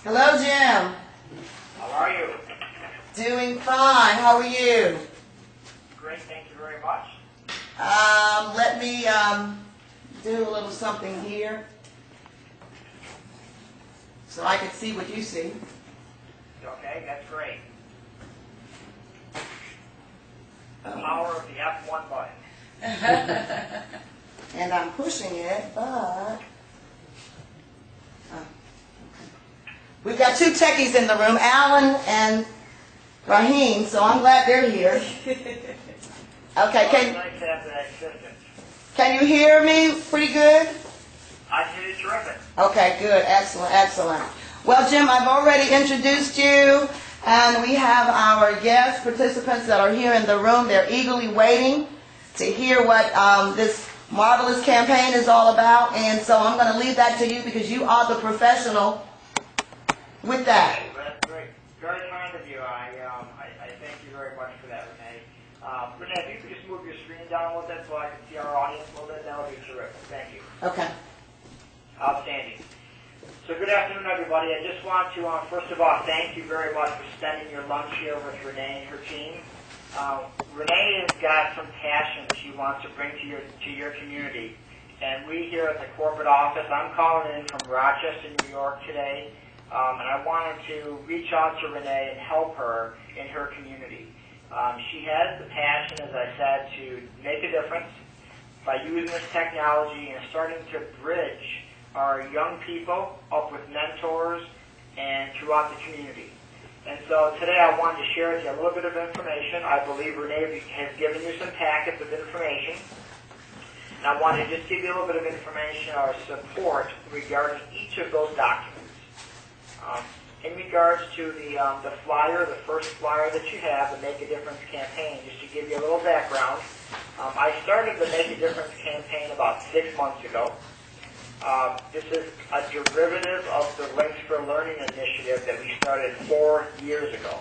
Hello, Jim. How are you? Doing fine. How are you? Great, thank you very much. Let me do a little something here so I can see what you see. Okay, that's great. The Oh. power of the F1 button. And I'm pushing it, but... We've got two techies in the room, Alan and Raheem, so I'm glad they're here. Okay, It's nice to have that assistance. can you hear me pretty good? I hear you terrific. Okay, good. Excellent, excellent. Well, Jim, I've already introduced you, and we have our guest participants that are here in the room. They're eagerly waiting to hear what this marvelous campaign is all about, and so I'm going to leave that to you because you are the professional with that. Okay, well, that's great. Very kind of you. I thank you very much for that, Renee. Renee, if you could just move your screen down a little bit so I can see our audience a little bit, that would be terrific. Thank you. Okay. Outstanding. So good afternoon, everybody. I just want to, first of all, thank you very much for spending your lunch here with Renee and her team. Renee has got some passion she wants to bring to your community. And we here at the corporate office, I'm calling in from Rochester, New York today, and I wanted to reach out to Renee and help her in her community. She has the passion, as I said, to make a difference by using this technology and starting to bridge our young people up with mentors and throughout the community. And so today I wanted to share with you a little bit of information. I believe Renee has given you some packets of information. And I want to just give you a little bit of information or support regarding each of those documents. In regards to the flyer, the first flyer that you have, the Make a Difference campaign, just to give you a little background, I started the Make a Difference campaign about 6 months ago. This is a derivative of the LINX for Learning initiative that we started 4 years ago.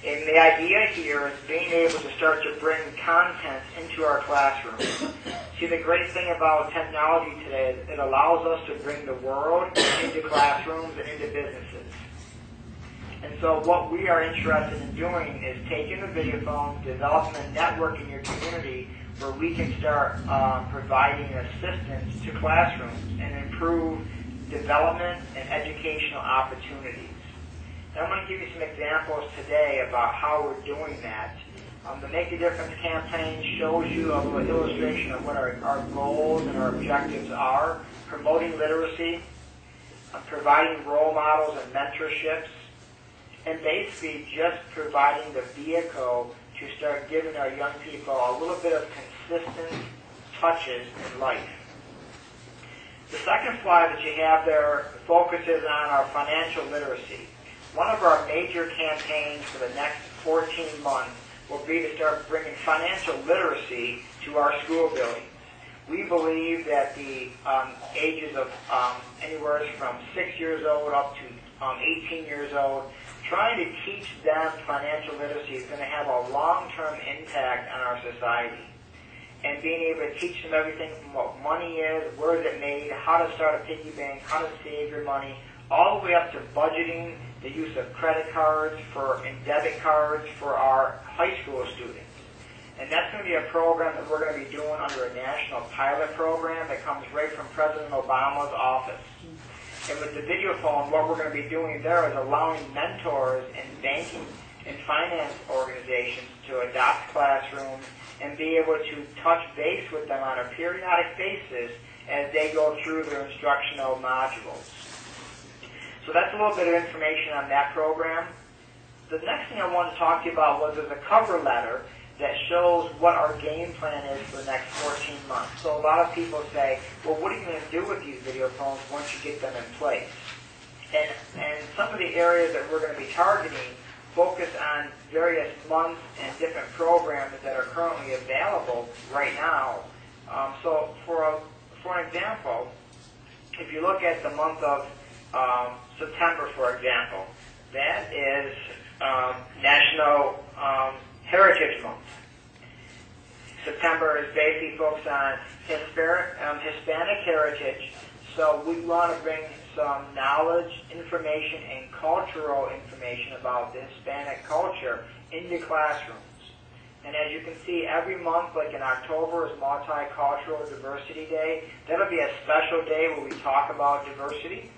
And the idea here is being able to start to bring content into our classrooms. See, the great thing about technology today is it allows us to bring the world into classrooms and into businesses. And so what we are interested in doing is taking the video phones, developing a network in your community where we can start providing assistance to classrooms and improve development and educational opportunities. And I'm going to give you some examples today about how we're doing that. The Make a Difference campaign shows you a little illustration of what our goals and our objectives are: promoting literacy, providing role models and mentorships, and basically just providing the vehicle to start giving our young people a little bit of consistent touches in life. The second slide that you have there focuses on our financial literacy. One of our major campaigns for the next 14 months will be to start bringing financial literacy to our school buildings. We believe that the ages of anywhere from 6 years old up to 18 years old, trying to teach them financial literacy is going to have a long-term impact on our society. And being able to teach them everything from what money is, where is it made, how to start a piggy bank, how to save your money, all the way up to budgeting, the use of credit cards and debit cards for our high school students. And that's going to be a program that we're going to be doing under a national pilot program that comes right from President Obama's office. And with the video phone, what we're going to be doing there is allowing mentors in banking and finance organizations to adopt classrooms and be able to touch base with them on a periodic basis as they go through their instructional modules. So that's a little bit of information on that program. The next thing I wanted to talk to you about was there's a cover letter that shows what our game plan is for the next 14 months. So a lot of people say, well, what are you going to do with these video phones once you get them in place? And some of the areas that we're going to be targeting focus on various months and different programs that are currently available right now. So for an example, if you look at the month of September, for example, that is National Heritage Month. September is basically focused on Hispanic heritage, so we want to bring some knowledge, information, and cultural information about the Hispanic culture into classrooms. And as you can see, every month, like in October is Multicultural Diversity Day. That'll be a special day where we talk about diversity.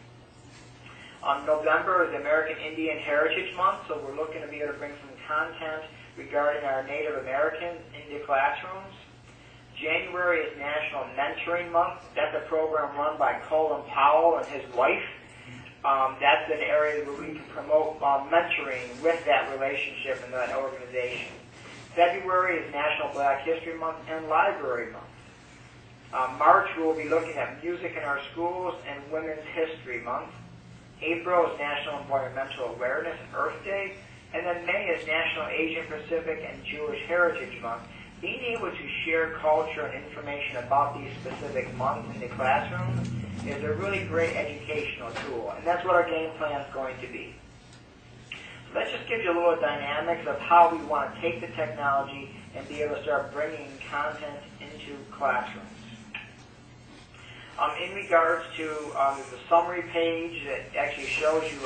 November is American Indian Heritage Month, so we're looking to be able to bring some content regarding our Native Americans into classrooms. January is National Mentoring Month. That's a program run by Colin Powell and his wife. That's an area where we can promote mentoring with that relationship and that organization. February is National Black History Month and Library Month. March, we'll be looking at music in our schools and Women's History Month. April is National Environmental Awareness and Earth Day. And then May is National Asian Pacific and Jewish Heritage Month. Being able to share culture and information about these specific months in the classroom is a really great educational tool, and that's what our game plan is going to be. So that just gives you a little dynamics of how we want to take the technology and be able to start bringing content into classrooms. In regards to there's a summary page that actually shows you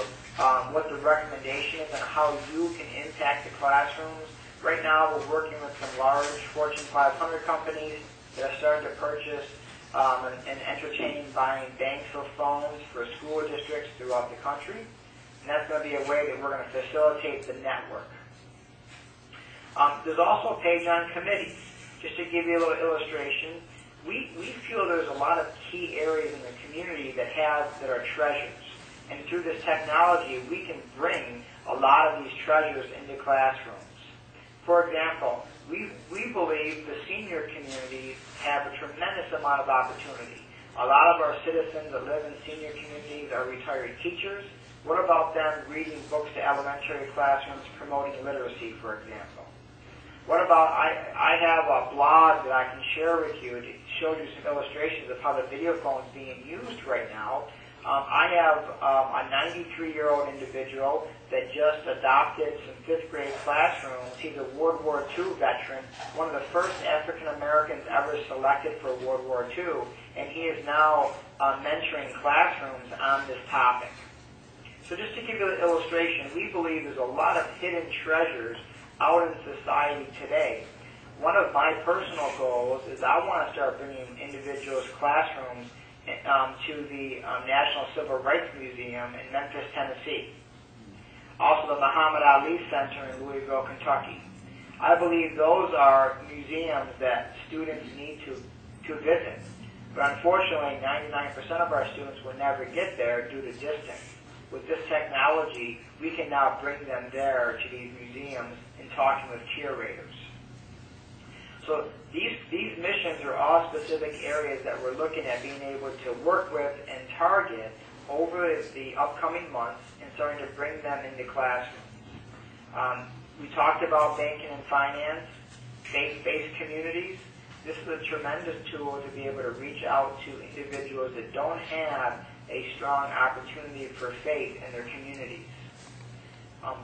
what the recommendation is and how you can impact the classrooms. Right now, we're working with some large Fortune 500 companies that are starting to purchase and entertain buying banks of phones for school districts throughout the country. And that's going to be a way that we're going to facilitate the network. There's also a page on committees. Just to give you a little illustration, we feel there's a lot of key areas in the community that are treasures. And through this technology, we can bring a lot of these treasures into classrooms. For example, we believe the senior communities have a tremendous amount of opportunity. A lot of our citizens that live in senior communities are retired teachers. What about them reading books to elementary classrooms, promoting literacy, for example? What about, I have a blog that I can share with you to show you some illustrations of how the video phone is being used right now. I have a 93-year-old individual that just adopted some 5th grade classrooms. He's a World War II veteran, one of the first African Americans ever selected for World War II, and he is now mentoring classrooms on this topic. So just to give you an illustration, we believe there's a lot of hidden treasures out in society today. One of my personal goals is I want to start bringing individuals' classrooms to the National Civil Rights Museum in Memphis, Tennessee. Also the Muhammad Ali Center in Louisville, Kentucky. I believe those are museums that students need to visit. But unfortunately, 99% of our students will never get there due to distance. With this technology, we can now bring them there to these museums and talking with curators. So these missions are all specific areas that we're looking at being able to work with and target over the upcoming months and starting to bring them into classrooms. We talked about banking and finance, faith-based communities. This is a tremendous tool to be able to reach out to individuals that don't have a strong opportunity for faith in their communities.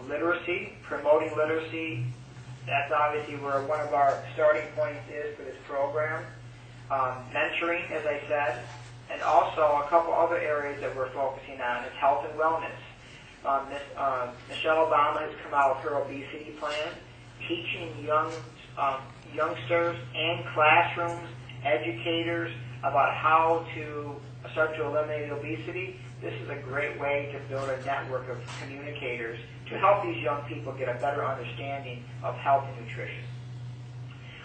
Literacy, promoting literacy, that's obviously where one of our starting points is for this program. Mentoring, as I said, and also a couple other areas that we're focusing on is health and wellness. Michelle Obama has come out with her obesity plan, teaching youngsters and classrooms, educators about how to start to eliminate obesity. This is a great way to build a network of communicators to help these young people get a better understanding of health and nutrition.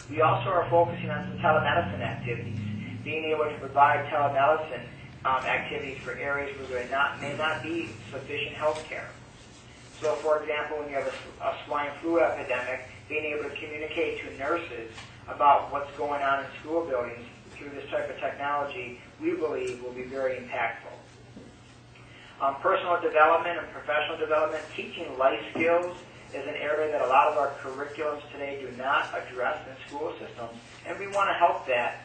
We also are focusing on some telemedicine activities, being able to provide telemedicine activities for areas where there may not be sufficient health care. So, for example, when you have a swine flu epidemic, being able to communicate to nurses about what's going on in school buildings through this type of technology, we believe will be very impactful. Personal development and professional development, teaching life skills is an area that a lot of our curriculums today do not address in school systems, and we want to help that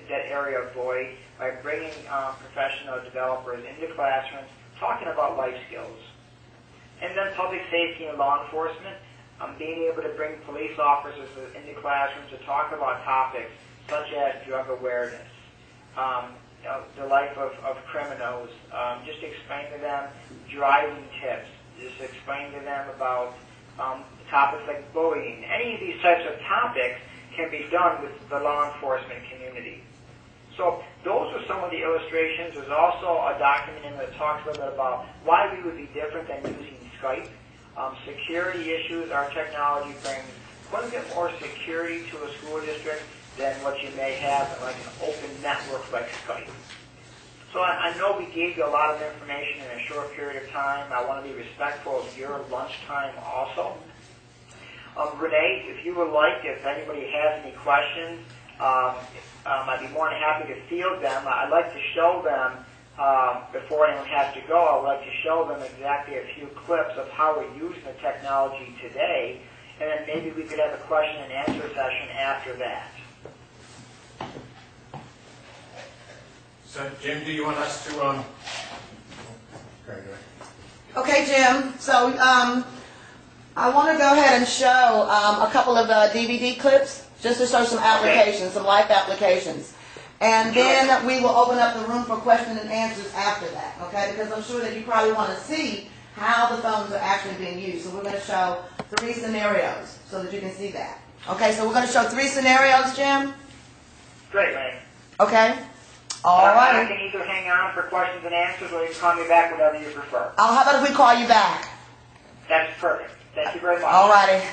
area void by bringing professional developers into classrooms, talking about life skills. And then public safety and law enforcement, being able to bring police officers into classrooms to talk about topics such as drug awareness, the life of criminals. Just explain to them driving tips. Just explain to them about topics like bullying. Any of these types of topics can be done with the law enforcement community. So those are some of the illustrations. There's also a document in there that talks a little bit about why we would be different than using Skype. Security issues, our technology brings quite a bit more security to a school district than what you may have in like an open network like Skype. So I know we gave you a lot of information in a short period of time. I want to be respectful of your lunchtime also. Renee, if you would like, if anybody has any questions, I'd be more than happy to field them. I'd like to show them, before anyone has to go, I would like to show them exactly a few clips of how we're using the technology today, and then maybe we could have a question and answer session after that. So, Jim, do you want us to, Okay, Jim. So I want to go ahead and show a couple of DVD clips just to show some applications, some life applications. And then we will open up the room for questions and answers after that, okay? Because I'm sure that you probably want to see how the phones are actually being used. So we're going to show 3 scenarios so that you can see that. Okay, so we're going to show 3 scenarios, Jim? Great, Renee. Okay. All right. I can either hang on for questions and answers, or you can call me back, whatever you prefer. How about if we call you back? That's perfect. Thank you very much. All righty.